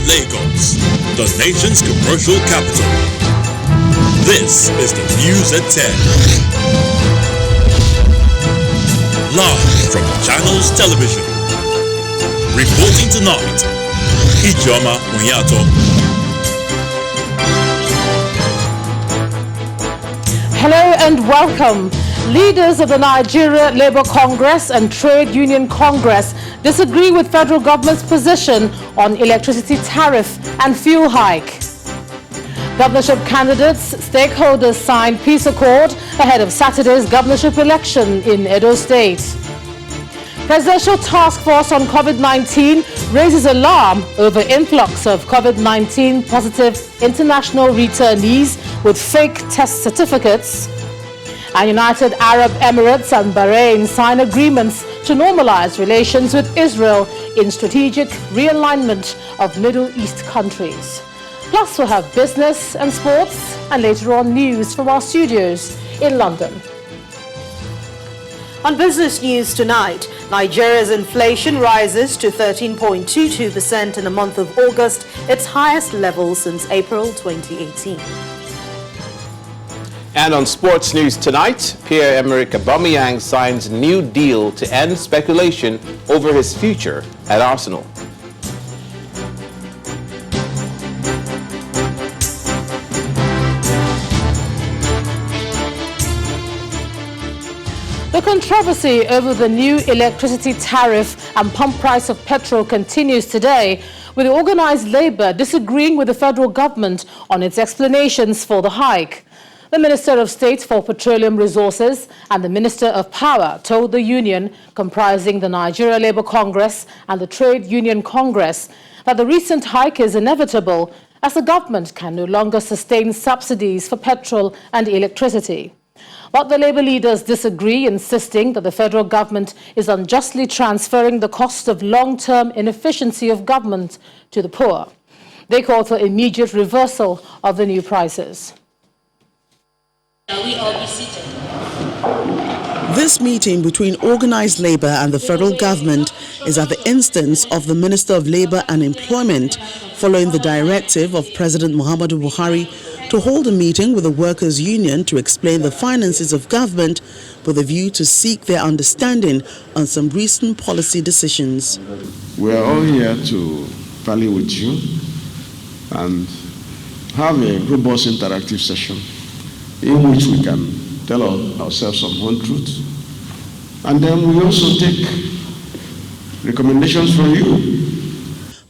Lagos, the nation's commercial capital. This is the News at 10. Live from Channels Television. Reporting tonight, Ijoma Munyato. Hello and welcome. Leaders of the Nigeria Labour Congress and Trade Union Congress disagree with federal government's position on electricity tariff and fuel hike. Governorship candidates, stakeholders signed peace accord ahead of Saturday's governorship election in Edo State. Presidential Task Force on COVID-19 raises alarm over influx of COVID-19 positive international returnees with fake test certificates. And United Arab Emirates and Bahrain sign agreements to normalize relations with Israel in strategic realignment of Middle East countries. Plus, we'll have business and sports, and later on news from our studios in London. On business news tonight, Nigeria's inflation rises to 13.22% in the month of August, its highest level since April 2018. And on sports news tonight, Pierre-Emerick Aubameyang signs new deal to end speculation over his future at Arsenal. The controversy over the new electricity tariff and pump price of petrol continues today, with organised labour disagreeing with the federal government on its explanations for the hike. The Minister of State for Petroleum Resources and the Minister of Power told the union, comprising the Nigeria Labour Congress and the Trade Union Congress, that the recent hike is inevitable as the government can no longer sustain subsidies for petrol and electricity. But the Labour leaders disagree, insisting that the federal government is unjustly transferring the cost of long-term inefficiency of government to the poor. They call for immediate reversal of the new prices. Shall we all be seated? This meeting between organised labour and the federal government is at the instance of the Minister of Labour and Employment, following the directive of President Muhammadu Buhari to hold a meeting with the workers' union to explain the finances of government with a view to seek their understanding on some recent policy decisions. We are all here to rally with you and have a robust interactive session in which we can tell ourselves some whole truth. And then we also take recommendations from you.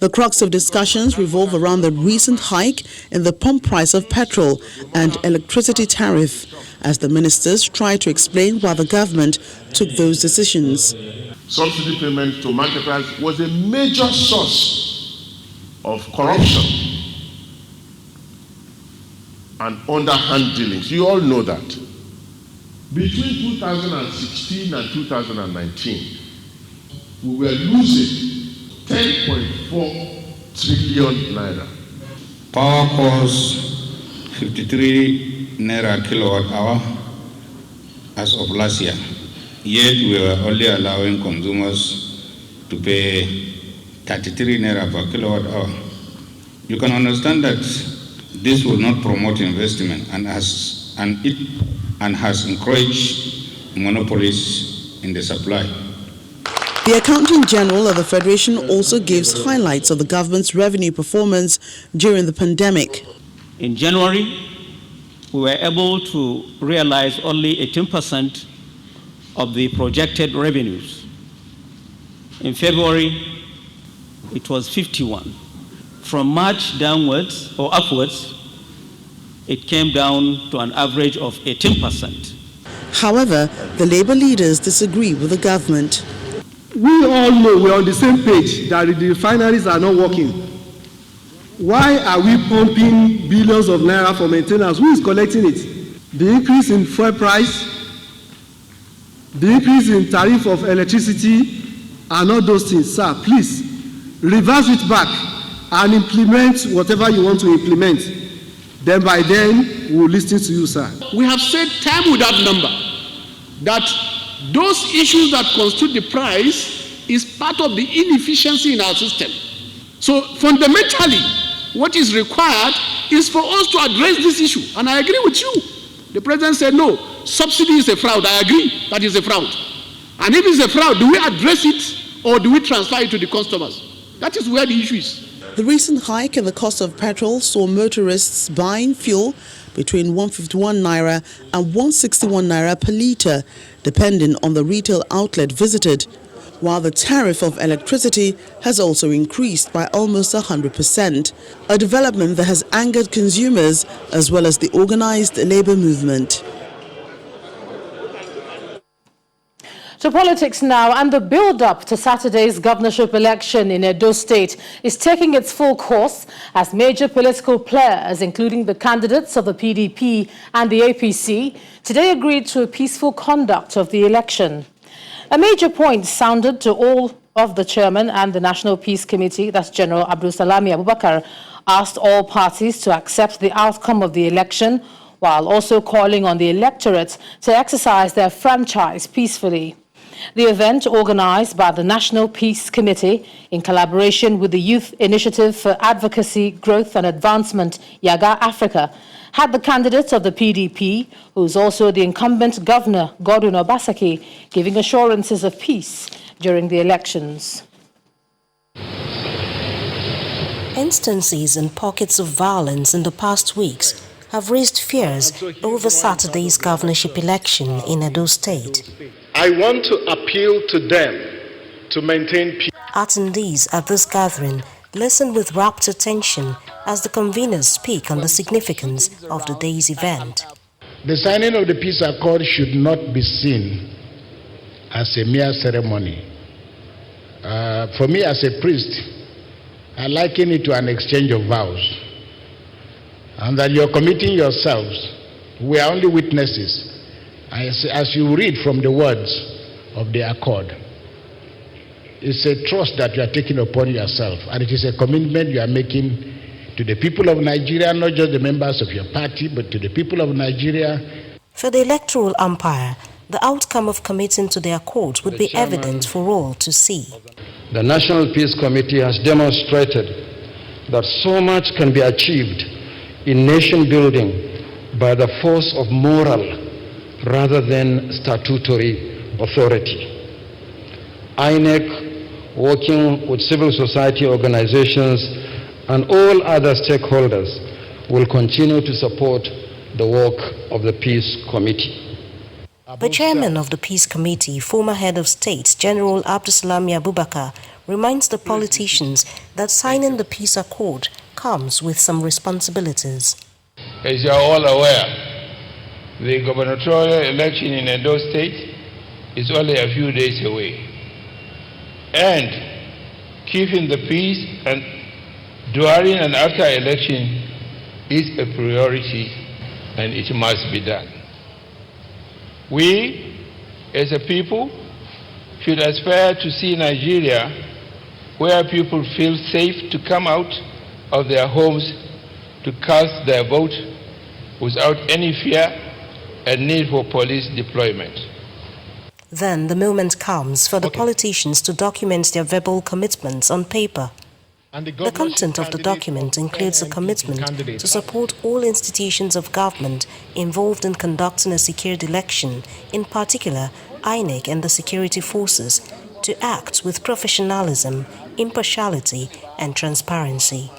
The crux of discussions revolve around the recent hike in the pump price of petrol and electricity tariff, as the ministers try to explain why the government took those decisions. Subsidy payment to marketers was a major source of corruption and underhand dealings. You all know that. Between 2016 and 2019, we were losing 10.4 trillion naira. Power costs 53 naira kilowatt hour as of last year. Yet we were only allowing consumers to pay 33 naira per kilowatt hour. You can understand that this will not promote investment and has encouraged monopolies in the supply. The Accountant General of the Federation also gives highlights of the government's revenue performance during the pandemic. In January, we were able to realize only 18% of the projected revenues. In February, it was 51%. From March downwards or upwards, it came down to an average of 18%. However, the Labour leaders disagree with the government. We all know we're on the same page that the refineries are not working. Why are we pumping billions of naira for maintenance? Who is collecting it? The increase in fuel price, the increase in tariff of electricity, and all those things. Sir, please reverse it back and implement whatever you want to implement. Then by then, we'll listen to you, sir. We have said time without number that those issues that constitute the price is part of the inefficiency in our system. So fundamentally, what is required is for us to address this issue. And I agree with you. The president said, no, subsidy is a fraud. I agree that is a fraud. And if it's a fraud, do we address it or do we transfer it to the customers? That is where the issue is. The recent hike in the cost of petrol saw motorists buying fuel between 151 naira and 161 naira per litre, depending on the retail outlet visited, while the tariff of electricity has also increased by almost 100%, a development that has angered consumers as well as the organized labor movement. To politics now, and the build-up to Saturday's governorship election in Edo State is taking its full course as major political players, including the candidates of the PDP and the APC, today agreed to a peaceful conduct of the election. A major point sounded to all of the chairman and the National Peace Committee, that's General Abdulsalami Abubakar, asked all parties to accept the outcome of the election, while also calling on the electorate to exercise their franchise peacefully. The event, organized by the National Peace Committee in collaboration with the Youth Initiative for Advocacy, Growth and Advancement, YAGA Africa, had the candidates of the PDP, who is also the incumbent governor, Godwin Obaseki, giving assurances of peace during the elections. Instances and pockets of violence in the past weeks have raised fears over Saturday's governorship election in Edo State. I want to appeal to them to maintain peace. Attendees at this gathering listen with rapt attention as the conveners speak on the significance of the day's event. The signing of the peace accord should not be seen as a mere ceremony. For me as a priest, I liken it to an exchange of vows. And that you're committing yourselves. We are only witnesses. As you read from the words of the accord, it's a trust that you are taking upon yourself, and it is a commitment you are making to the people of Nigeria, not just the members of your party, but to the people of Nigeria. For the electoral umpire, the outcome of committing to the accord would be evident for all to see. The National Peace Committee has demonstrated that so much can be achieved in nation building by the force of moral rather than statutory authority. INEC, working with civil society organizations and all other stakeholders, will continue to support the work of the Peace Committee. The chairman of the Peace Committee, former head of state, General Abdulsalami Abubakar, reminds the politicians that signing the peace accord comes with some responsibilities. As you are all aware, the gubernatorial election in Edo State is only a few days away. And keeping the peace and during and after election is a priority, and it must be done. We, as a people, should aspire to see Nigeria where people feel safe to come out of their homes to cast their vote without any fear and need for police deployment. Then the moment comes for the politicians to document their verbal commitments on paper. The content of the document includes a commitment to support all institutions of government involved in conducting a secured election, in particular INEC and the security forces, to act with professionalism, impartiality and transparency.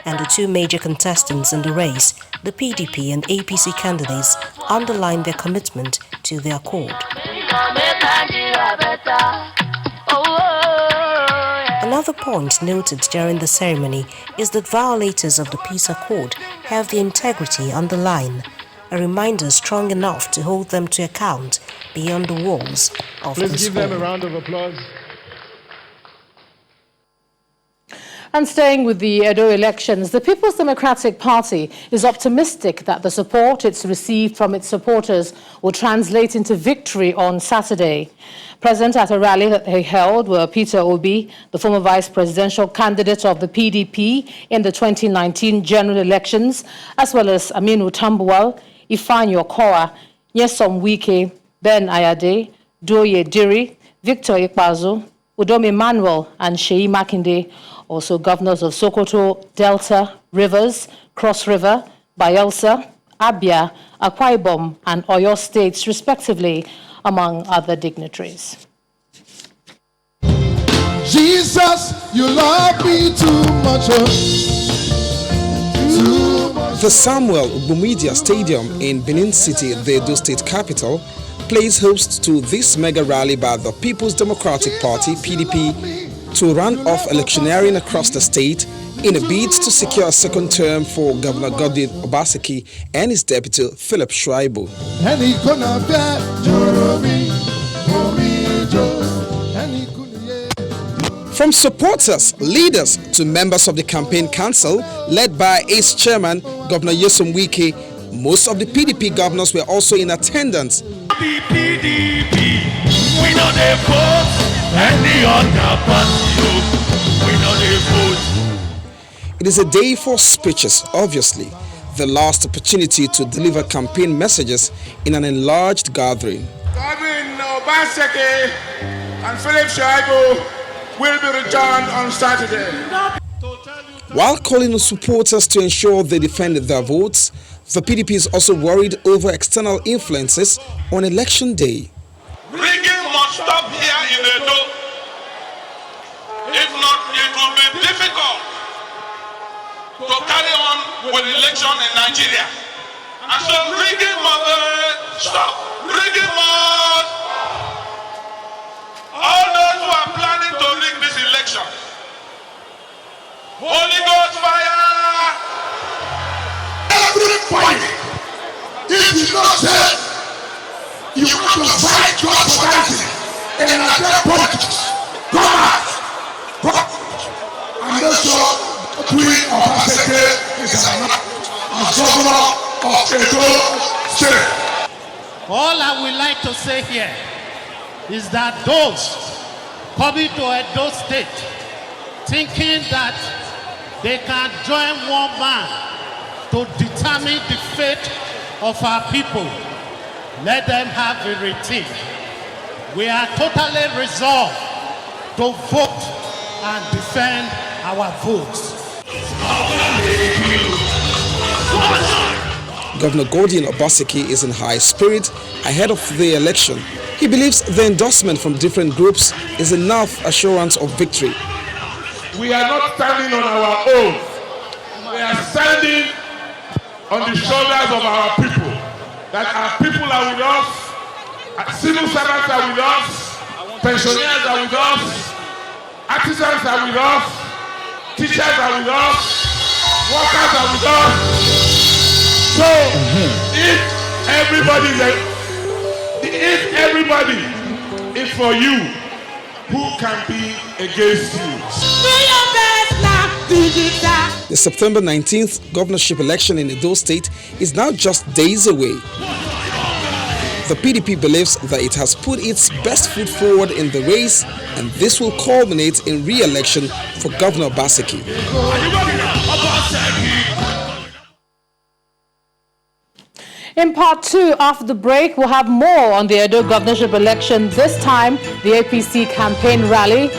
And the two major contestants in the race, the PDP and APC candidates, underlined their commitment to the accord. Another point noted during the ceremony is that violators of the peace accord have the integrity on the line, a reminder strong enough to hold them to account beyond the walls of this hall. Let's give them a round of applause. And staying with the Edo elections, the People's Democratic Party is optimistic that the support it's received from its supporters will translate into victory on Saturday. Present at a rally that they held were Peter Obi, the former vice presidential candidate of the PDP in the 2019 general elections, as well as Aminu Tambuwal, Ifeanyi Okowa, Nyesom Wike, Ben Ayade, Doye Diri, Victor Ikpazu, Udom Emmanuel and Sheyi Makinde, also governors of Sokoto, Delta, Rivers, Cross River, Bayelsa, Abia, Akwa Ibom, and Oyo states, respectively, among other dignitaries. Jesus, you love me too much. The Samuel Ogbomedia Stadium in Benin City, the Edo State capital, plays host to this mega rally by the People's Democratic Party, PDP, to run off electioneering across the state in a bid to secure a second term for Governor Godwin Obaseki and his deputy, Philip Shuaibu. From supporters, leaders to members of the campaign council, led by ACE chairman Governor Nyesom Wike, most of the PDP governors were also in attendance. The PDP, we know they vote, and the other party, we know they vote. It is a day for speeches, obviously, the last opportunity to deliver campaign messages in an enlarged gathering. Godwin Obaseki and Philip Shuaibu will be returned on Saturday. While calling on supporters to ensure they defend their votes, the PDP is also worried over external influences on election day. Rigging must stop here in Edo. If not, it will be difficult to carry on with election in Nigeria. And so rigging must stop. Rigging must. All those who are planning to rig this election, Holy Ghost fire! Every point, if you don't say you want to fight prosperity in Nigerian politics, come out and make sure Queen Obaseki is as governor of Edo State. All I would like to say here is that those coming to Edo State thinking that they can join one man to determine the fate of our people, let them have a rethink. We are totally resolved to vote and defend our votes. Governor Godwin Obaseki is in high spirit ahead of the election. He believes the endorsement from different groups is enough assurance of victory. We are not standing on our own. We are standing on the shoulders of our people. That our people are with us, civil servants are with us, pensioners are with us, artisans are with us, teachers are with us, workers are with us. So if everybody is for you, who can be against you? The September 19th governorship election in Edo State is now just days away. The PDP believes that it has put its best foot forward in the race, and this will culminate in re-election for Governor Obaseki. In part two, after the break, we'll have more on the Edo governorship election, this time the APC campaign rally.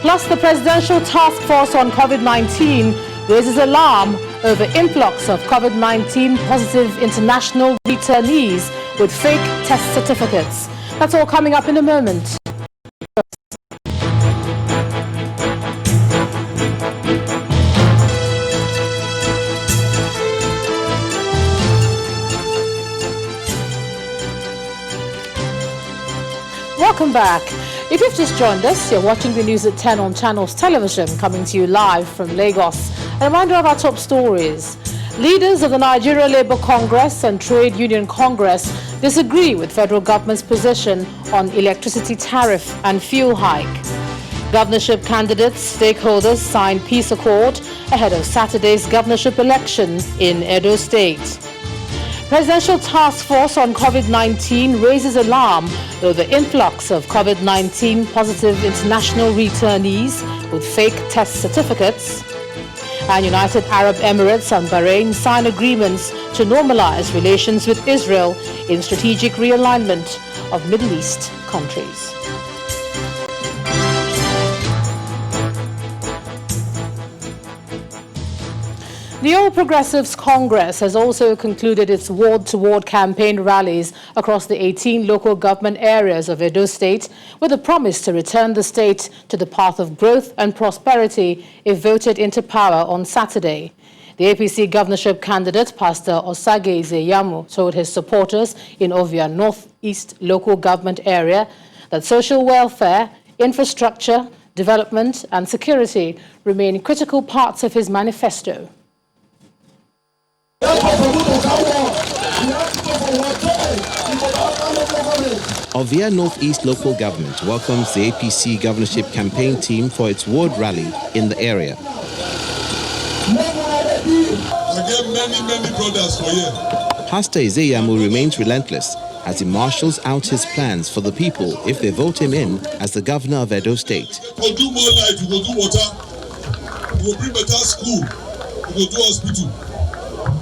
Plus, the Presidential Task Force on COVID-19 raises alarm over influx of COVID-19 positive international returnees with fake test certificates. That's all coming up in a moment. Welcome back. If you've just joined us, you're watching the news at 10 on Channels Television, coming to you live from Lagos. A reminder of our top stories. Leaders of the Nigeria Labour Congress and Trade Union Congress disagree with federal government's position on electricity tariff and fuel hike. Governorship candidates, stakeholders signed peace accord ahead of Saturday's governorship election in Edo State. Presidential Task Force on COVID-19 raises alarm over influx of COVID-19 positive international returnees with fake test certificates. And United Arab Emirates and Bahrain sign agreements to normalize relations with Israel in strategic realignment of Middle East countries. The All Progressives Congress has also concluded its ward-to-ward campaign rallies across the 18 local government areas of Edo State with a promise to return the state to the path of growth and prosperity if voted into power on Saturday. The APC governorship candidate, Pastor Osage Izeyamu, told his supporters in Ovia Northeast local government area that social welfare, infrastructure, development and security remain critical parts of his manifesto. Ovia Northeast Local Government welcomes the APC governorship campaign team for its ward rally in the area. I get many brothers for you. Pastor Izeyamu remains relentless as he marshals out his plans for the people if they vote him in as the governor of Edo State. We'll do more light, we'll do water, we'll bring better school, we'll do hospital.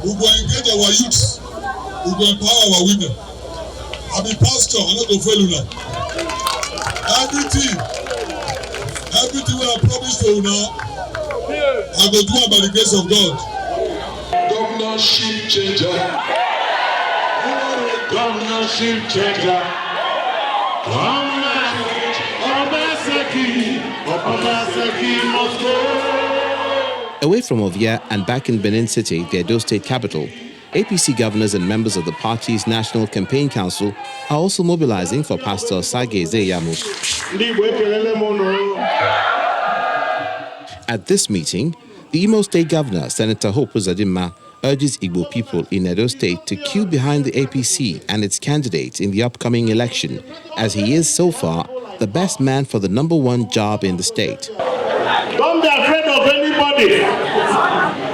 We will engage our youths. We will empower our women. I'm a pastor, I'm not a fellow now. Everything we have promised to you now, I will do it by the grace of God. Governorship changer. Governorship changer. Obaseki must go. Away from Ovia and back in Benin City, the Edo State capital, APC governors and members of the party's National Campaign Council are also mobilizing for Pastor Osage Izeyamu. At this meeting, the Imo State Governor, Senator Hope Uzodimma, urges Igbo people in Edo State to queue behind the APC and its candidates in the upcoming election, as he is so far the best man for the #1 job in the state. Don't be afraid of anybody.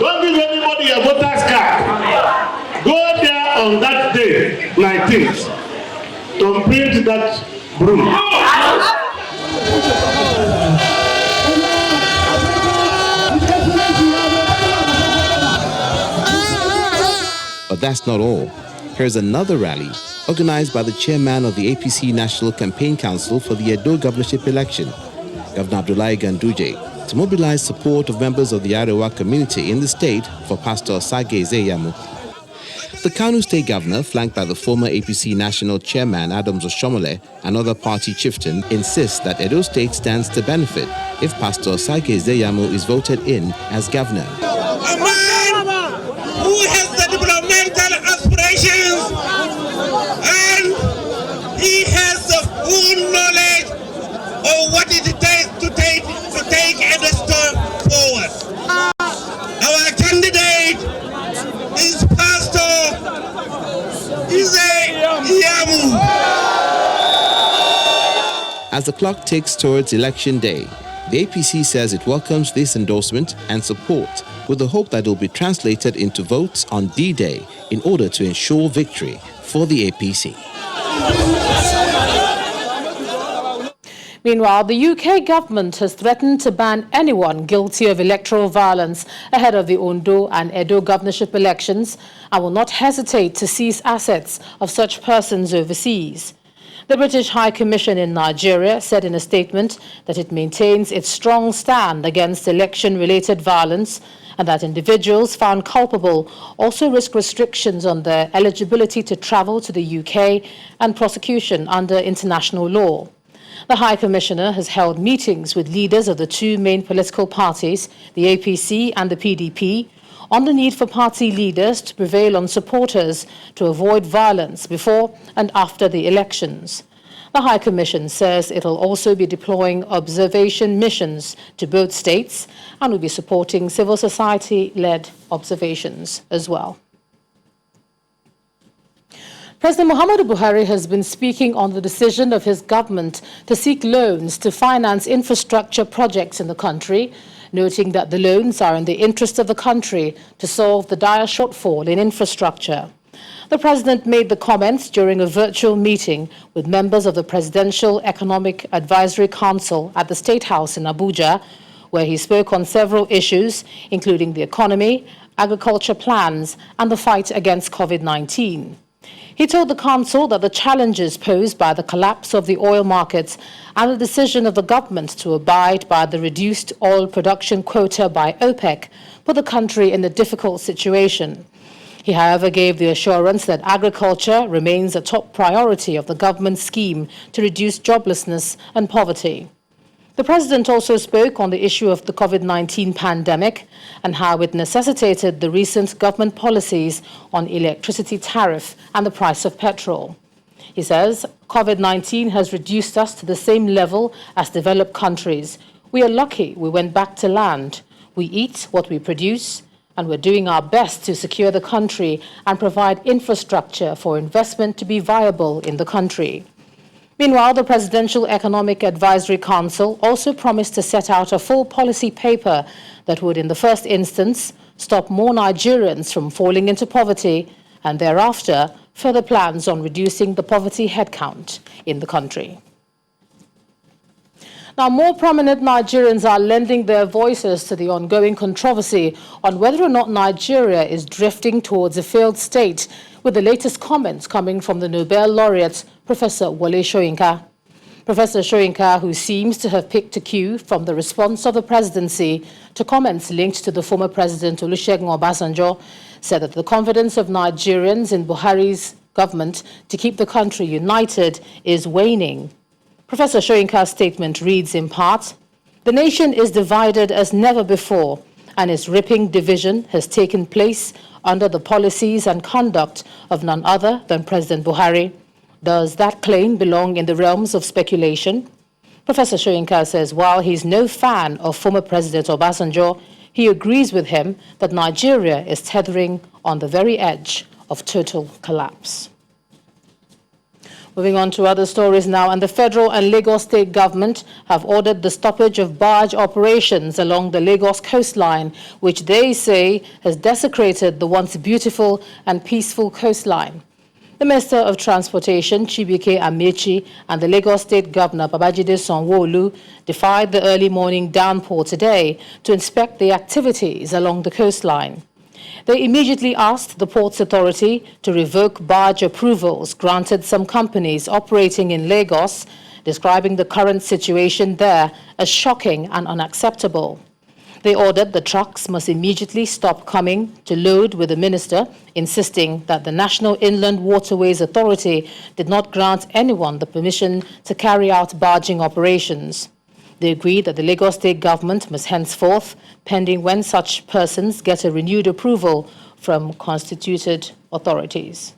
Don't give anybody a voter's card. Go there on that day, 19th, to print that broom. But that's not all. Here's another rally organized by the chairman of the APC National Campaign Council for the Edo governorship election, Governor Abdullahi Ganduje, to mobilize support of members of the Arewa community in the state for Pastor Osage Izeyamu. The Kano State Governor, flanked by the former APC National Chairman Adams Oshomole, another party chieftain, insists that Edo State stands to benefit if Pastor Osage Izeyamu is voted in as governor. A man who has the developmental aspirations and he has the full knowledge of what it takes to take Edo State forward. Our candidate is Pastor Izeyamu. As the clock ticks towards election day, the APC says it welcomes this endorsement and support with the hope that it will be translated into votes on D-Day in order to ensure victory for the APC. Meanwhile, the UK government has threatened to ban anyone guilty of electoral violence ahead of the Ondo and Edo governorship elections and will not hesitate to seize assets of such persons overseas. The British High Commission in Nigeria said in a statement that it maintains its strong stand against election-related violence and that individuals found culpable also risk restrictions on their eligibility to travel to the UK and prosecution under international law. The High Commissioner has held meetings with leaders of the two main political parties, the APC and the PDP, on the need for party leaders to prevail on supporters to avoid violence before and after the elections. The High Commission says it will also be deploying observation missions to both states and will be supporting civil society-led observations as well. President Muhammadu Buhari has been speaking on the decision of his government to seek loans to finance infrastructure projects in the country, noting that the loans are in the interest of the country to solve the dire shortfall in infrastructure. The president made the comments during a virtual meeting with members of the Presidential Economic Advisory Council at the State House in Abuja, where he spoke on several issues, including the economy, agriculture plans, and the fight against COVID-19. He told the council that the challenges posed by the collapse of the oil markets and the decision of the government to abide by the reduced oil production quota by OPEC put the country in a difficult situation. He, however, gave the assurance that agriculture remains a top priority of the government's scheme to reduce joblessness and poverty. The president also spoke on the issue of the COVID-19 pandemic and how it necessitated the recent government policies on electricity tariff and the price of petrol. He says, COVID-19 has reduced us to the same level as developed countries. We are lucky we went back to land. We eat what we produce, and we're doing our best to secure the country and provide infrastructure for investment to be viable in the country. Meanwhile, the Presidential Economic Advisory Council also promised to set out a full policy paper that would, in the first instance, stop more Nigerians from falling into poverty and thereafter further plans on reducing the poverty headcount in the country. Now, more prominent Nigerians are lending their voices to the ongoing controversy on whether or not Nigeria is drifting towards a failed state, with the latest comments coming from the Nobel laureate, Professor Wole Soyinka. Professor Soyinka, who seems to have picked a cue from the response of the presidency to comments linked to the former president Olusegun Obasanjo, said that the confidence of Nigerians in Buhari's government to keep the country united is waning. Professor Soyinka's statement reads in part, "The nation is divided as never before, and its ripping division has taken place under the policies and conduct of none other than President Buhari. Does that claim belong in the realms of speculation?" Professor Soyinka says while he's no fan of former President Obasanjo, he agrees with him that Nigeria is tethering on the very edge of total collapse. Moving on to other stories now, and the federal and Lagos state government have ordered the stoppage of barge operations along the Lagos coastline, which they say has desecrated the once beautiful and peaceful coastline. The Minister of Transportation, Chibike Amechi, and the Lagos State Governor, Babajide Sanwo-Olu, defied the early morning downpour today to inspect the activities along the coastline. They immediately asked the Ports Authority to revoke barge approvals granted some companies operating in Lagos, describing the current situation there as shocking and unacceptable. They ordered the trucks must immediately stop coming to load with the minister, insisting that the National Inland Waterways Authority did not grant anyone the permission to carry out barging operations. They agreed that the Lagos state government must henceforth, pending when such persons get a renewed approval from constituted authorities.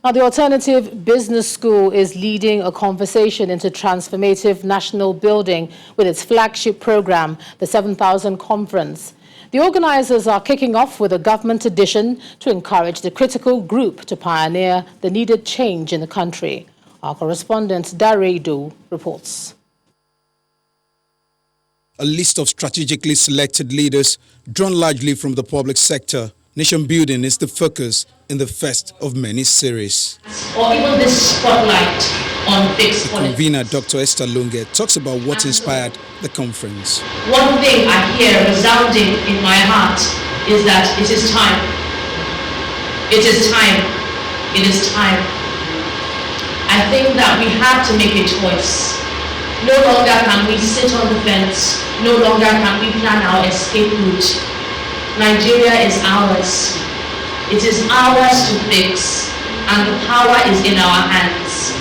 Now, the Alternative Business School is leading a conversation into transformative national building with its flagship program, the 7000 Conference. The organizers are kicking off with a government edition to encourage the critical group to pioneer the needed change in the country. Our correspondent, Dare Ido, reports. A list of strategically selected leaders drawn largely from the public sector. Nation building is the focus in the first of many series. Or even this spotlight on fixed policy. Convener Dr. Esther Lunge talks about what inspired the conference. One thing I hear resounding in my heart is that it is time. It is time. It is time. I think that we have to make a choice. No longer can we sit on the fence. No longer can we plan our escape route. Nigeria is ours. It is ours to fix, and the power is in our hands.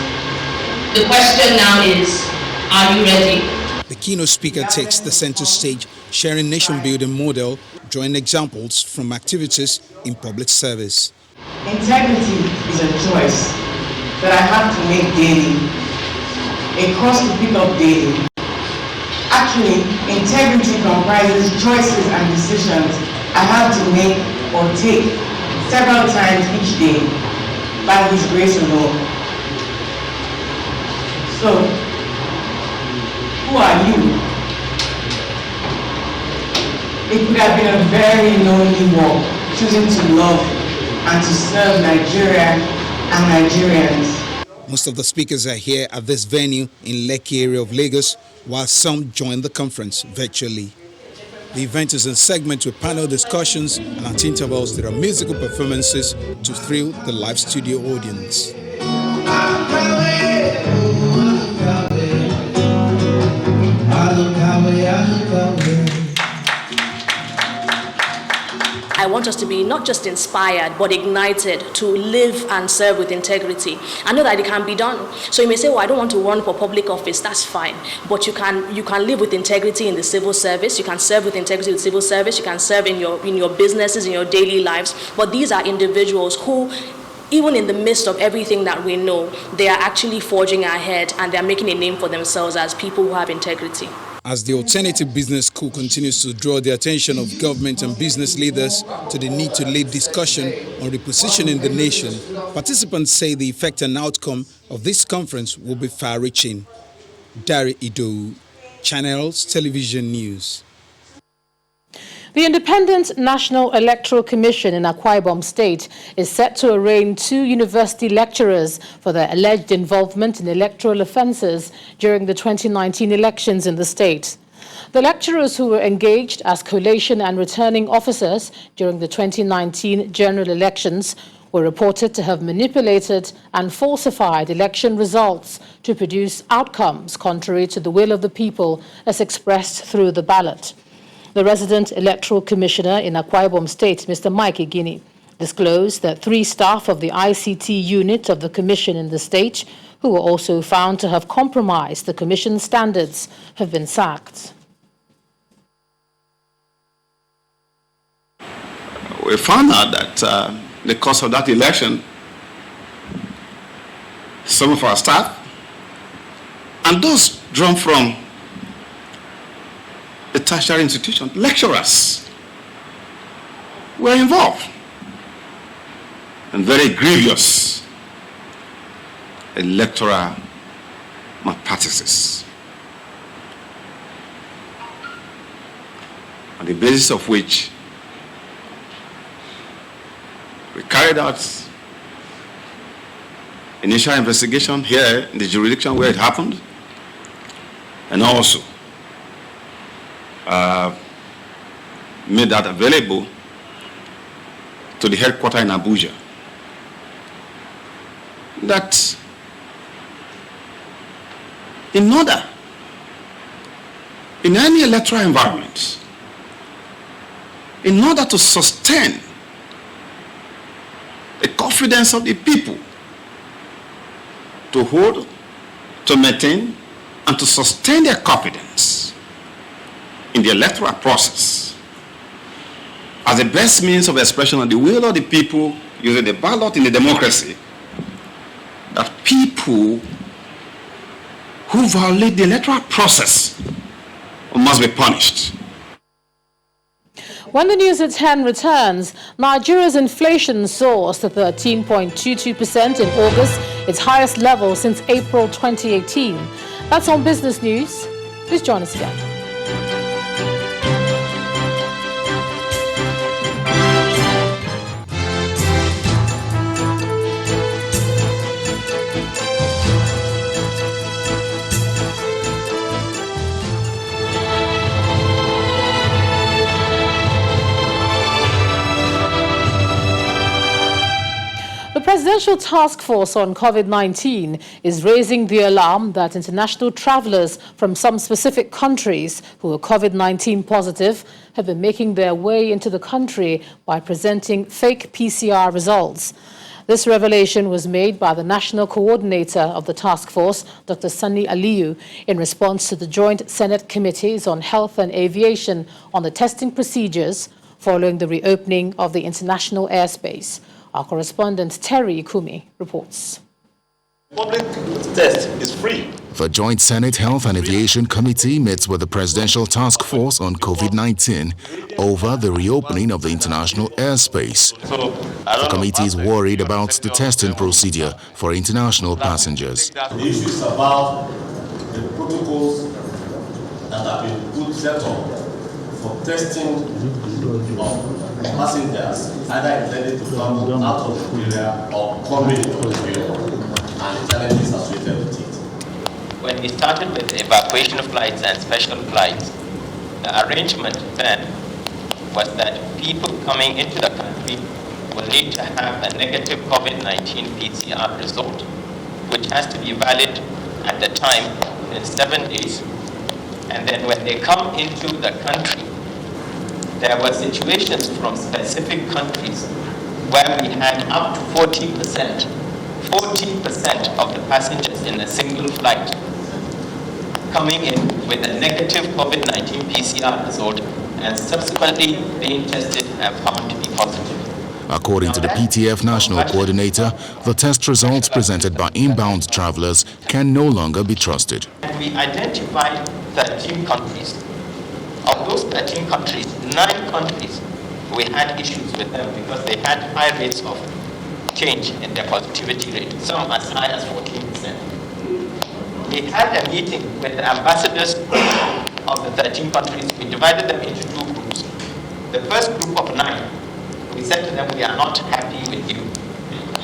The question now is, are you ready? The keynote speaker takes the center stage, sharing nation-building model, drawing examples from activities in public service. Integrity is a choice that I have to make daily, a cost to pick up daily. Actually, integrity comprises choices and decisions I have to make or take several times each day by His grace alone. So, who are you? It could have been a very lonely walk, choosing to love and to serve Nigeria and Nigerians. Most of the speakers are here at this venue in Lekki area of Lagos, while some join the conference virtually. The event is in segments with panel discussions, and at intervals there are musical performances to thrill the live studio audience. I want us to be not just inspired, but ignited to live and serve with integrity. I know that it can be done. So you may say, well, I don't want to run for public office. That's fine. But you can live with integrity in the civil service. You can serve with integrity in the civil service. You can serve in your businesses, in your daily lives. But these are individuals who, even in the midst of everything that we know, they are actually forging ahead and they're making a name for themselves as people who have integrity. As the Alternative Business School continues to draw the attention of government and business leaders to the need to lead discussion on repositioning the nation, participants say the effect and outcome of this conference will be far-reaching. Dari Ido, Channels Television News. The Independent National Electoral Commission in Akwa Ibom State is set to arraign 2 university lecturers for their alleged involvement in electoral offences during the 2019 elections in the state. The lecturers who were engaged as collation and returning officers during the 2019 general elections were reported to have manipulated and falsified election results to produce outcomes contrary to the will of the people as expressed through the ballot. The resident electoral commissioner in Akwa Ibom State, Mr. Mike Igini, disclosed that 3 staff of the ICT unit of the commission in the state, who were also found to have compromised the commission's standards, have been sacked. We found out that in the course of that election, some of our staff and those drawn from the tertiary institution, lecturers, were involved in very grievous electoral malpractices, on the basis of which we carried out initial investigation here in the jurisdiction where it happened, and also made that available to the headquarters in Abuja. That in order, in any electoral environment, in order to sustain the confidence of the people, to hold, to maintain, and to sustain their confidence in the electoral process as the best means of expression of the will of the people using the ballot in the democracy, that people who violate the electoral process must be punished. When the News at 10 returns, Nigeria's inflation soars to 13.22% in August, its highest level since April 2018. That's on Business News. Please join us again. The Presidential Task Force on COVID-19 is raising the alarm that international travelers from some specific countries who are COVID-19 positive have been making their way into the country by presenting fake PCR results. This revelation was made by the National Coordinator of the Task Force, Dr. Sani Aliyu, in response to the Joint Senate Committees on Health and Aviation on the testing procedures following the reopening of the international airspace. Our correspondent Terry Ikumi reports. Public test is free. The Joint Senate Health and Aviation Committee meets with the Presidential Task Force on COVID-19 over the reopening of the international airspace. The committee is worried about the testing procedure for international passengers. The issues about the protocols that have been put set up for testing of passengers either intended to travel out of the area or coming into the area, and the challenges associated with it. When we started with evacuation flights and special flights, The arrangement then was that people coming into the country will need to have a negative COVID-19 PCR result, which has to be valid at the time in 7 days. And then when they come into the country, there were situations from specific countries where we had up to 40% of the passengers in a single flight coming in with a negative COVID-19 PCR result and subsequently being tested and found to be positive. According to the PTF National Coordinator, the test results presented by inbound travelers can no longer be trusted. And we identified 13 countries. Of those 13 countries, 9 countries, we had issues with them because they had high rates of change in their positivity rate, some as high as 14%. We had a meeting with the ambassadors of the 13 countries. We divided them into 2 groups. The first group of 9, we said to them, we are not happy with you.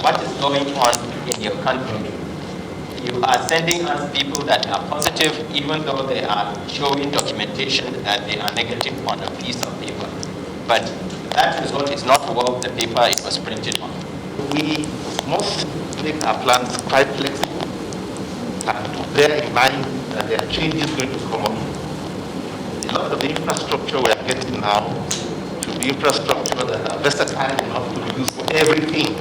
What is going on in your country? You are sending us people that are positive even though they are showing documentation that they are negative on a piece of paper. But that result is not worth the paper it was printed on. We must make our plans quite flexible and bear in mind that there are changes going to come up. A lot of the infrastructure we are getting now should be infrastructure that are versatile enough to be used for everything.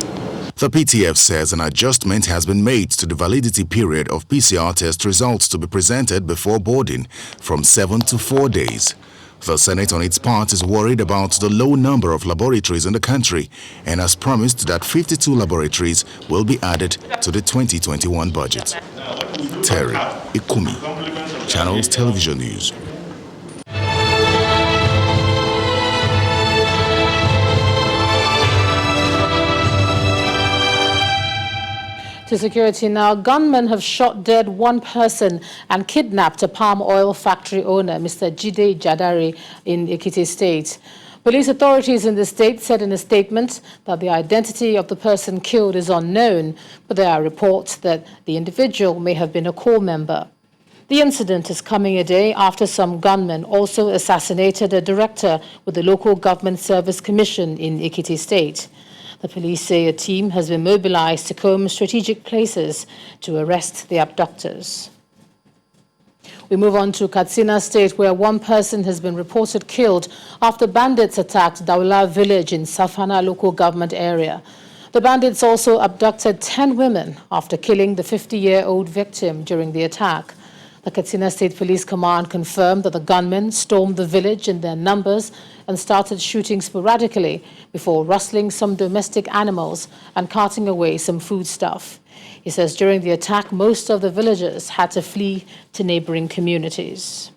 The PTF says an adjustment has been made to the validity period of PCR test results to be presented before boarding from 7 to 4 days. The Senate, on its part, is worried about the low number of laboratories in the country and has promised that 52 laboratories will be added to the 2021 budget. Terry Ikumi, Channels Television News. To security now, gunmen have shot dead 1 person and kidnapped a palm oil factory owner, Mr. Jide Jadari, in Ekiti State. Police authorities in the state said in a statement that the identity of the person killed is unknown, but there are reports that the individual may have been a corps member. The incident is coming a day after some gunmen also assassinated a director with the Local Government Service Commission in Ekiti State. The police say a team has been mobilized to comb strategic places to arrest the abductors. We move on to Katsina State, where 1 person has been reported killed after bandits attacked Daula village in Safana local government area. The bandits also abducted 10 women after killing the 50-year-old victim during the attack. The Katsina State Police Command confirmed that the gunmen stormed the village in their numbers and started shooting sporadically before rustling some domestic animals and carting away some foodstuff. He says during the attack, most of the villagers had to flee to neighboring communities.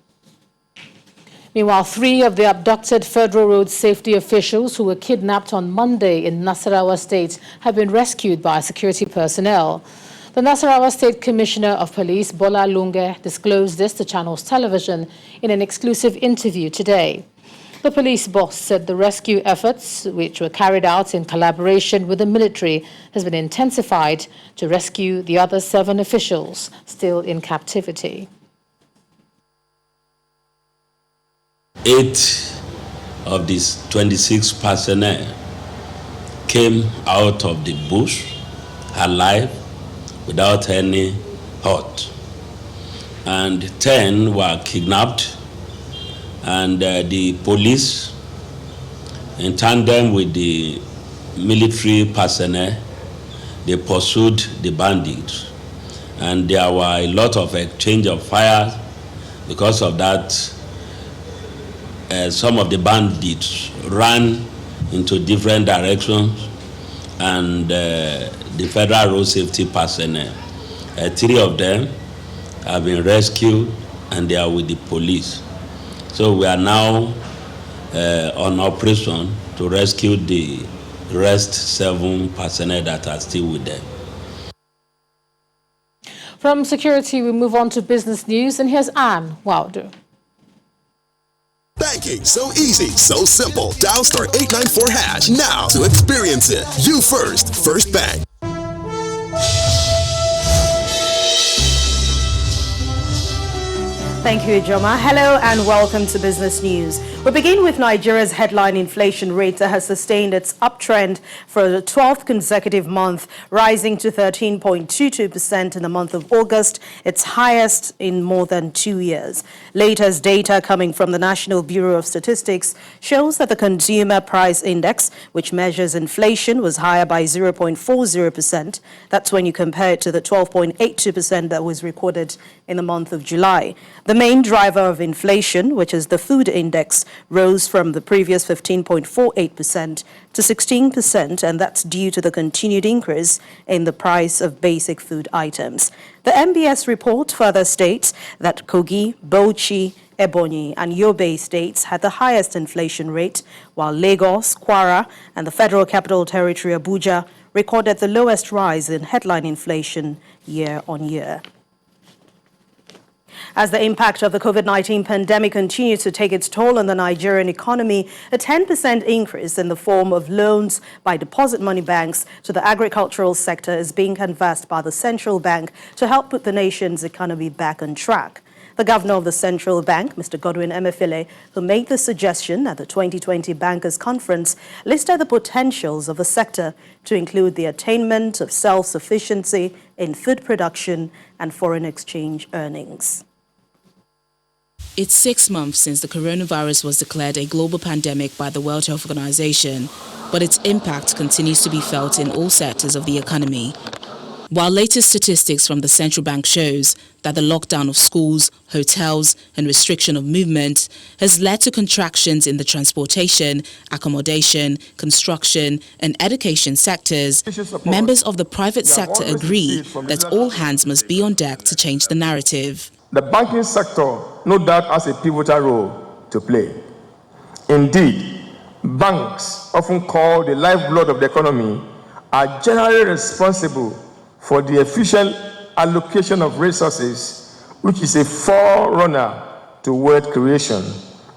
Meanwhile, 3 of the abducted Federal Road Safety officials who were kidnapped on Monday in Nasarawa State have been rescued by security personnel. The Nasarawa State Commissioner of Police, Bola Lunge, disclosed this to Channels Television in an exclusive interview today. The police boss said the rescue efforts, which were carried out in collaboration with the military, has been intensified to rescue the other 7 officials still in captivity. 8 of these 26 personnel came out of the bush alive without any hurt, and 10 were kidnapped, and the police, in tandem with the military personnel, they pursued the bandits, and there were a lot of exchange of fire. Because of that, some of the bandits ran into different directions, and the Federal Road Safety personnel, 3 of them have been rescued and they are with the police. So we are now on operation to rescue the rest 7 personnel that are still with them. From security, we move on to business news, and here's Anne Wilder. Banking so easy, so simple. Dial *894# now to experience it. You first, First Bank. Thank you, Ijoma. Hello and welcome to Business News. We begin with Nigeria's headline inflation rate that has sustained its uptrend for the 12th consecutive month, rising to 13.22% in the month of August, its highest in more than 2 years. Latest data coming from the National Bureau of Statistics shows that the Consumer Price Index, which measures inflation, was higher by 0.40%. That's when you compare it to the 12.82% that was recorded in the month of July. The main driver of inflation, which is the food index, rose from the previous 15.48% to 16%, and that's due to the continued increase in the price of basic food items. The MBS report further states that Kogi, Bauchi, Ebonyi and Yobe states had the highest inflation rate, while Lagos, Kwara and the Federal Capital Territory Abuja recorded the lowest rise in headline inflation year on year. As the impact of the COVID-19 pandemic continues to take its toll on the Nigerian economy, a 10% increase in the form of loans by deposit money banks to the agricultural sector is being canvassed by the central bank to help put the nation's economy back on track. The governor of the central bank, Mr. Godwin Emefiele, who made the suggestion at the 2020 Bankers Conference, listed the potentials of the sector to include the attainment of self-sufficiency in food production and foreign exchange earnings. It's 6 months since the coronavirus was declared a global pandemic by the World Health Organization, but its impact continues to be felt in all sectors of the economy. While latest statistics from the central bank shows that the lockdown of schools, hotels and restriction of movement has led to contractions in the transportation, accommodation, construction and education sectors, members of the private sector agree that all hands must be on deck to change the narrative. The banking sector, no doubt, has a pivotal role to play. Indeed, banks, often called the lifeblood of the economy, are generally responsible for the efficient allocation of resources, which is a forerunner to wealth creation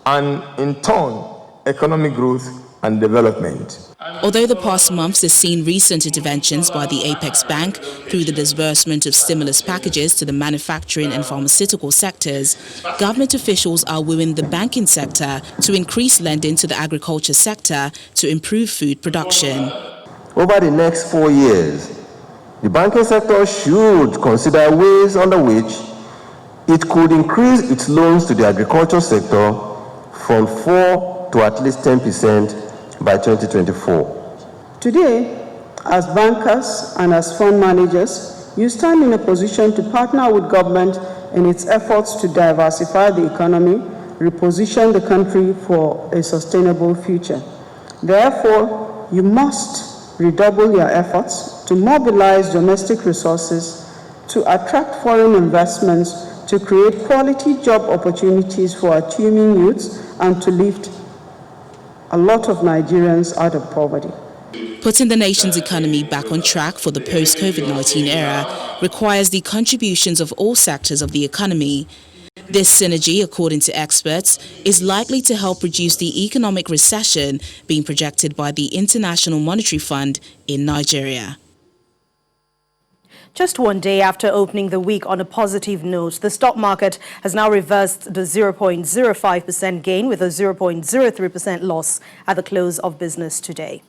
and, in turn, economic growth and development. Although the past months has seen recent interventions by the Apex Bank through the disbursement of stimulus packages to the manufacturing and pharmaceutical sectors, government officials are wooing the banking sector to increase lending to the agriculture sector to improve food production. Over the next 4 years, the banking sector should consider ways under which it could increase its loans to the agriculture sector from 4 to at least 10% by 2024. Today, as bankers and as fund managers, you stand in a position to partner with government in its efforts to diversify the economy, reposition the country for a sustainable future. Therefore, you must redouble your efforts to mobilize domestic resources, to attract foreign investments, to create quality job opportunities for our teeming youths, and to lift a lot of Nigerians out of poverty. Putting the nation's economy back on track for the post-COVID-19 era requires the contributions of all sectors of the economy. This synergy, according to experts, is likely to help reduce the economic recession being projected by the International Monetary Fund in Nigeria. Just 1 day after opening the week on a positive note, the stock market has now reversed the 0.05% gain with a 0.03% loss at the close of business today.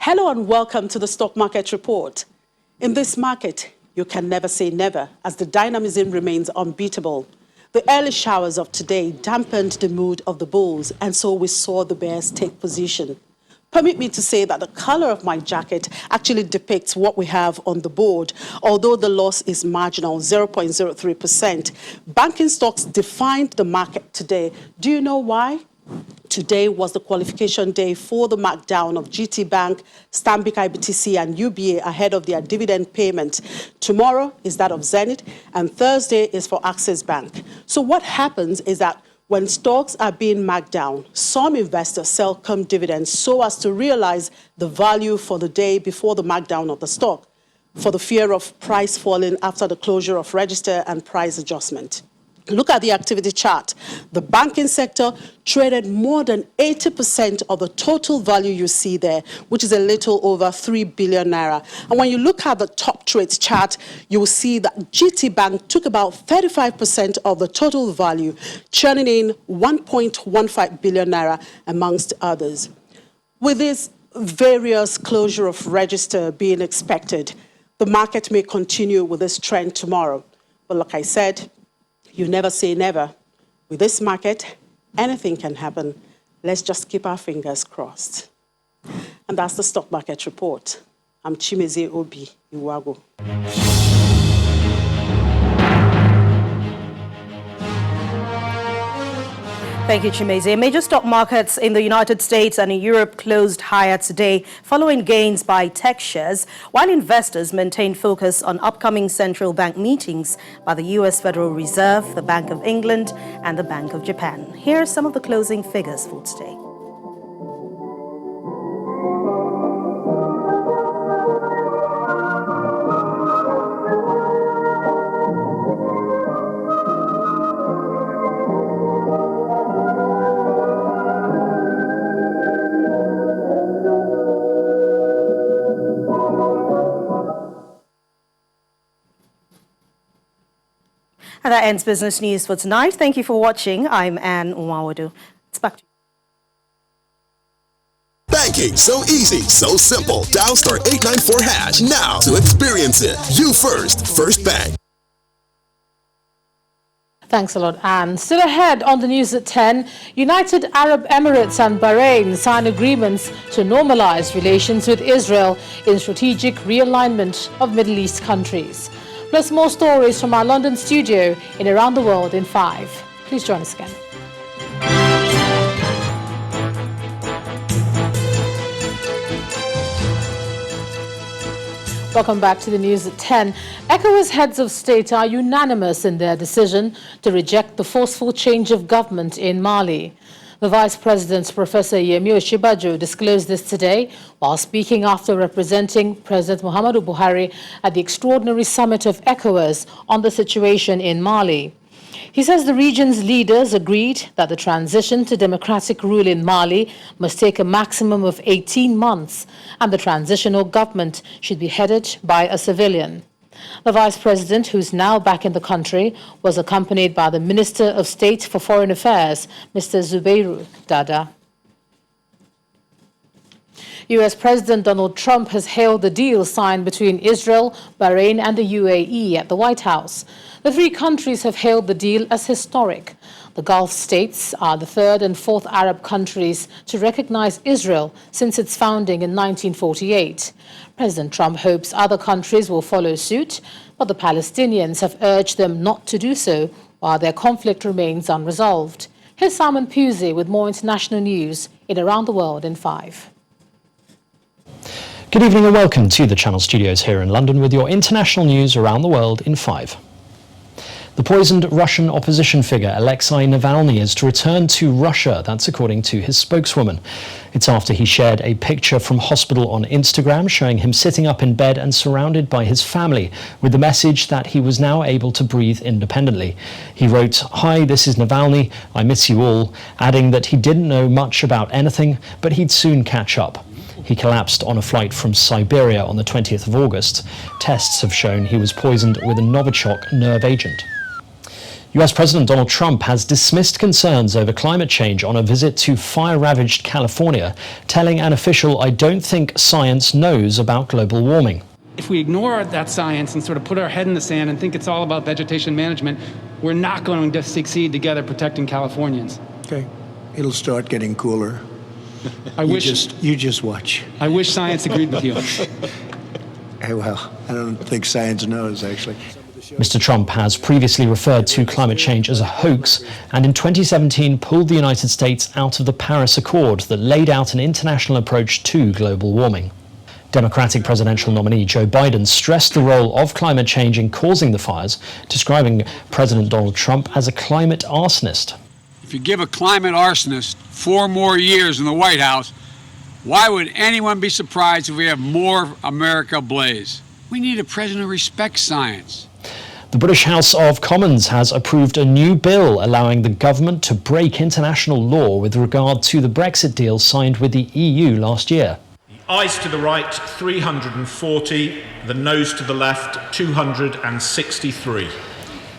Hello and welcome to the Stock Market Report. In this market, you can never say never as the dynamism remains unbeatable. The early showers of today dampened the mood of the bulls, and so we saw the bears take position. Permit me to say that the color of my jacket actually depicts what we have on the board, although the loss is marginal, 0.03%. Banking stocks defined the market today. Do you know why? Today was the qualification day for the markdown of GT Bank, Stanbic IBTC and UBA ahead of their dividend payment. Tomorrow is that of Zenith and Thursday is for Access Bank. So what happens is that when stocks are being marked down, some investors sell come dividends so as to realize the value for the day before the markdown of the stock, for the fear of price falling after the closure of register and price adjustment. Look at the activity chart. The banking sector traded more than 80% of the total value you see there, which is a little over 3 billion naira. And when you look at the top trades chart, you will see that GT Bank took about 35% of the total value, churning in 1.15 billion naira amongst others. With this various closure of register being expected, the market may continue with this trend tomorrow. But like I said, you never say never. With this market, anything can happen. Let's just keep our fingers crossed. And that's the stock market report. I'm Chimeze Obi Iwago. Thank you, Chimeze. Major stock markets in the United States and in Europe closed higher today, following gains by tech shares, while investors maintained focus on upcoming central bank meetings by the U.S. Federal Reserve, the Bank of England, and the Bank of Japan. Here are some of the closing figures for today. And that ends business news for tonight. Thank you for watching. I'm Anne Umawadu. It's back to you. Banking so easy, so simple. Dial *894# now to experience it. You first, First Bank. Thanks a lot, Anne. Still ahead on the news at 10, United Arab Emirates and Bahrain sign agreements to normalize relations with Israel in strategic realignment of Middle East countries. Plus more stories from our London studio in Around the World in 5. Please join us again. Welcome back to the news at 10. ECOWAS heads of state are unanimous in their decision to reject the forceful change of government in Mali. The Vice President, Professor Yemi Osinbajo, disclosed this today while speaking after representing President Muhammadu Buhari at the extraordinary summit of ECOWAS on the situation in Mali. He says the region's leaders agreed that the transition to democratic rule in Mali must take a maximum of 18 months, and the transitional government should be headed by a civilian. The Vice President, who's now back in the country, was accompanied by the Minister of State for Foreign Affairs, Mr. Zubairu Dada. U.S. President Donald Trump has hailed the deal signed between Israel, Bahrain, and the UAE at the White House. The three countries have hailed the deal as historic. The Gulf states are the third and fourth Arab countries to recognize Israel since its founding in 1948. President Trump hopes other countries will follow suit, but the Palestinians have urged them not to do so while their conflict remains unresolved. Here's Simon Pusey with more international news in Around the World in 5. Good evening and welcome to the Channel Studios here in London with your international news around the world in 5. The poisoned Russian opposition figure Alexei Navalny is to return to Russia, that's according to his spokeswoman. It's after he shared a picture from hospital on Instagram showing him sitting up in bed and surrounded by his family with the message that he was now able to breathe independently. He wrote, "Hi, this is Navalny, I miss you all," adding that he didn't know much about anything, but he'd soon catch up. He collapsed on a flight from Siberia on the 20th of August. Tests have shown he was poisoned with a Novichok nerve agent. US President Donald Trump has dismissed concerns over climate change on a visit to fire-ravaged California, telling an official, "I don't think science knows about global warming." If we ignore that science and sort of put our head in the sand and think it's all about vegetation management, we're not going to succeed together protecting Californians. Okay. It'll start getting cooler. You just watch. I wish science agreed with you. Well, I don't think science knows, actually. Mr. Trump has previously referred to climate change as a hoax and in 2017 pulled the United States out of the Paris Accord that laid out an international approach to global warming. Democratic presidential nominee Joe Biden stressed the role of climate change in causing the fires, describing President Donald Trump as a climate arsonist. If you give a climate arsonist 4 more years in the White House, why would anyone be surprised if we have more America ablaze? We need a president who respects science. The British House of Commons has approved a new bill allowing the government to break international law with regard to the Brexit deal signed with the EU last year. Ayes to the right, 340. The noes to the left, 263.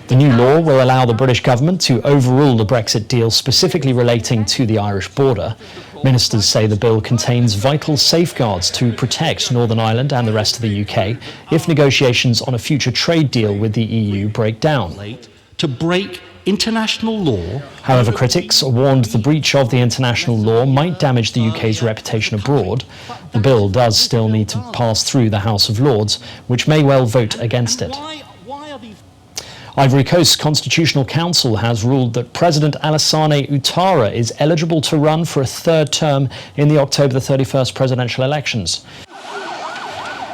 The new law will allow the British government to overrule the Brexit deal specifically relating to the Irish border. Ministers say the bill contains vital safeguards to protect Northern Ireland and the rest of the UK if negotiations on a future trade deal with the EU break down. To break international law. However, critics warned the breach of the international law might damage the UK's reputation abroad. The bill does still need to pass through the House of Lords, which may well vote against it. Ivory Coast's Constitutional Council has ruled that President Alassane Ouattara is eligible to run for a third term in the October 31st presidential elections.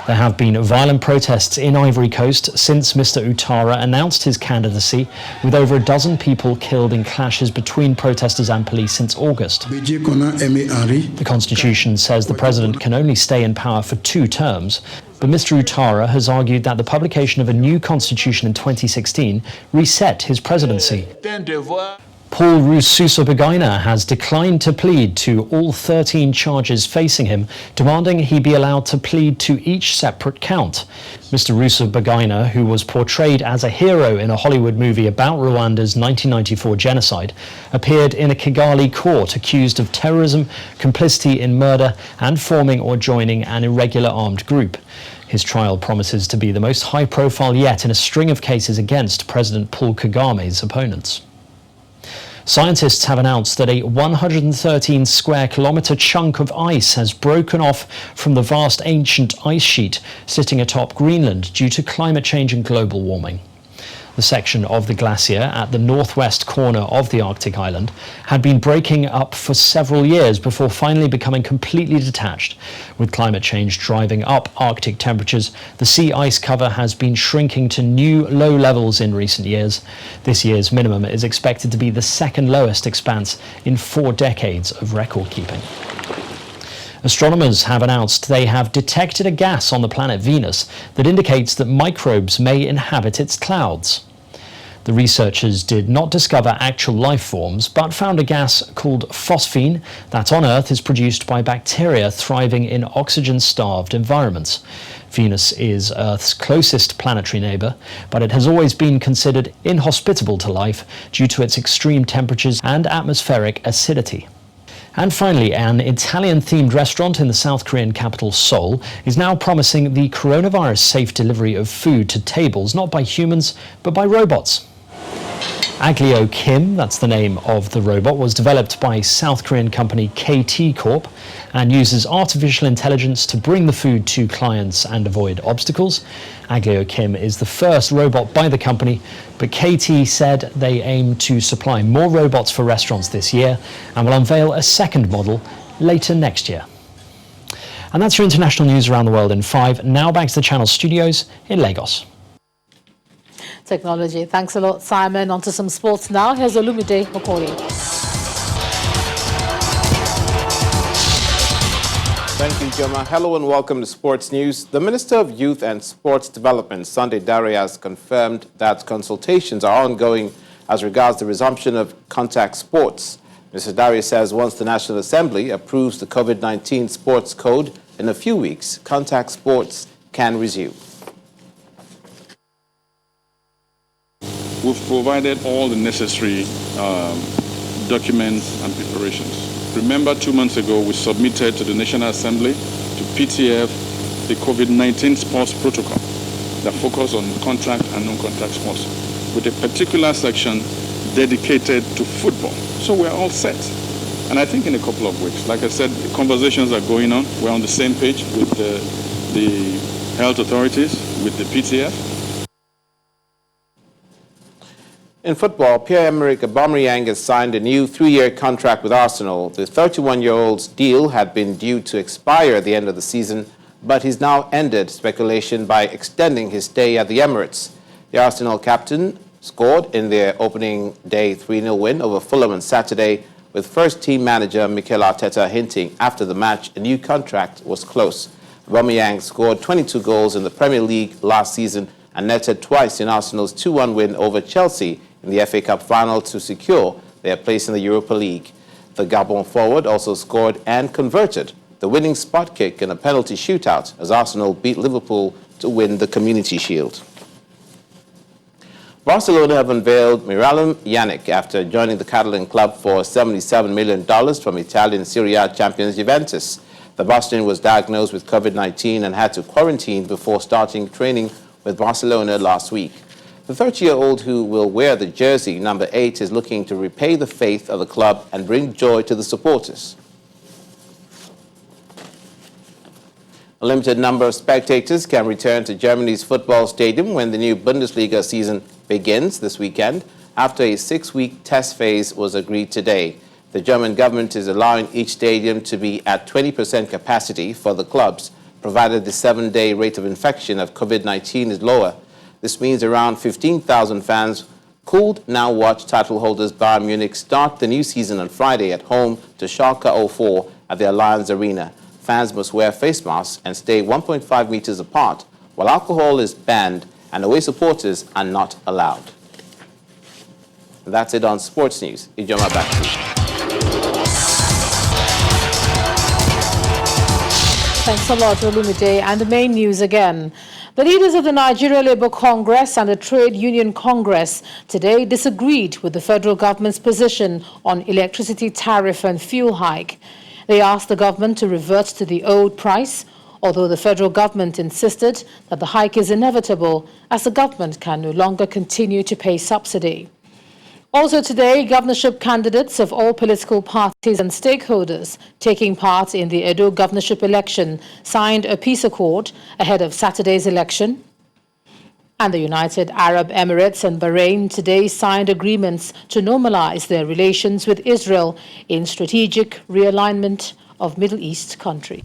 There have been violent protests in Ivory Coast since Mr. Ouattara announced his candidacy, with over a dozen people killed in clashes between protesters and police since August. The Constitution says the president can only stay in power for 2 terms, but Mr. Ouattara has argued that the publication of a new constitution in 2016 reset his presidency. Paul Rusesabagina has declined to plead to all 13 charges facing him, demanding he be allowed to plead to each separate count. Mr. Rusesabagina, who was portrayed as a hero in a Hollywood movie about Rwanda's 1994 genocide, appeared in a Kigali court accused of terrorism, complicity in murder, and forming or joining an irregular armed group. His trial promises to be the most high-profile yet in a string of cases against President Paul Kagame's opponents. Scientists have announced that a 113 square kilometre chunk of ice has broken off from the vast ancient ice sheet sitting atop Greenland due to climate change and global warming. The section of the glacier at the northwest corner of the Arctic island had been breaking up for several years before finally becoming completely detached. With climate change driving up Arctic temperatures, the sea ice cover has been shrinking to new low levels in recent years. This year's minimum is expected to be the second lowest expanse in 4 decades of record keeping. Astronomers have announced they have detected a gas on the planet Venus that indicates that microbes may inhabit its clouds. The researchers did not discover actual life forms, but found a gas called phosphine that on Earth is produced by bacteria thriving in oxygen-starved environments. Venus is Earth's closest planetary neighbour, but it has always been considered inhospitable to life due to its extreme temperatures and atmospheric acidity. And finally, an Italian-themed restaurant in the South Korean capital Seoul is now promising the coronavirus-safe delivery of food to tables, not by humans, but by robots. Aglio Kim, that's the name of the robot, was developed by South Korean company KT Corp and uses artificial intelligence to bring the food to clients and avoid obstacles. Aglio Kim is the first robot by the company, but KT said they aim to supply more robots for restaurants this year and will unveil a second model later next year. And that's your international news around the world in 5. Now back to the Channel studios in Lagos. Technology. Thanks a lot, Simon. On to some sports now. Here's Olumide Okori. Thank you, Joma. Hello and welcome to Sports News. The Minister of Youth and Sports Development, Sunday Dare, has confirmed that consultations are ongoing as regards the resumption of contact sports. Mr. Dare says once the National Assembly approves the COVID-19 sports code in a few weeks, contact sports can resume. We've provided all the necessary documents and preparations. Remember, 2 months ago, we submitted to the National Assembly, to PTF, the COVID-19 sports protocol that focuses on contact and non-contact sports, with a particular section dedicated to football. So we're all set. And I think in a couple of weeks, like I said, the conversations are going on. We're on the same page with the health authorities, with the PTF. In football, Pierre-Emerick Aubameyang has signed a new 3-year contract with Arsenal. The 31-year-old's deal had been due to expire at the end of the season, but he's now ended speculation by extending his stay at the Emirates. The Arsenal captain scored in their opening day 3-0 win over Fulham on Saturday, with first-team manager Mikel Arteta hinting after the match a new contract was close. Aubameyang scored 22 goals in the Premier League last season and netted twice in Arsenal's 2-1 win over Chelsea in the FA Cup final to secure their place in the Europa League. The Gabon forward also scored and converted the winning spot kick in a penalty shootout as Arsenal beat Liverpool to win the Community Shield. Barcelona have unveiled Miralem Pjanic after joining the Catalan club for $77 million from Italian Serie A champions Juventus. The Bosnian was diagnosed with COVID-19 and had to quarantine before starting training with Barcelona last week. The 30-year-old who will wear the jersey number 8 is looking to repay the faith of the club and bring joy to the supporters. A limited number of spectators can return to Germany's football stadium when the new Bundesliga season begins this weekend after a 6-week test phase was agreed today. The German government is allowing each stadium to be at 20% capacity for the clubs, provided the 7-day rate of infection of COVID-19 is lower. This means around 15,000 fans could now watch title holders Bayern Munich start the new season on Friday at home to Schalke 04 at the Allianz Arena. Fans must wear face masks and stay 1.5 meters apart, while alcohol is banned and away supporters are not allowed. And that's it on Sports News. Ijoma, back to you. Thanks a lot, Olumide. And the main news again. The leaders of the Nigeria Labour Congress and the Trade Union Congress today disagreed with the federal government's position on electricity tariff and fuel hike. They asked the government to revert to the old price, although the federal government insisted that the hike is inevitable as the government can no longer continue to pay subsidy. Also today, governorship candidates of all political parties and stakeholders taking part in the Edo governorship election signed a peace accord ahead of Saturday's election. And the United Arab Emirates and Bahrain today signed agreements to normalize their relations with Israel in strategic realignment of Middle East country.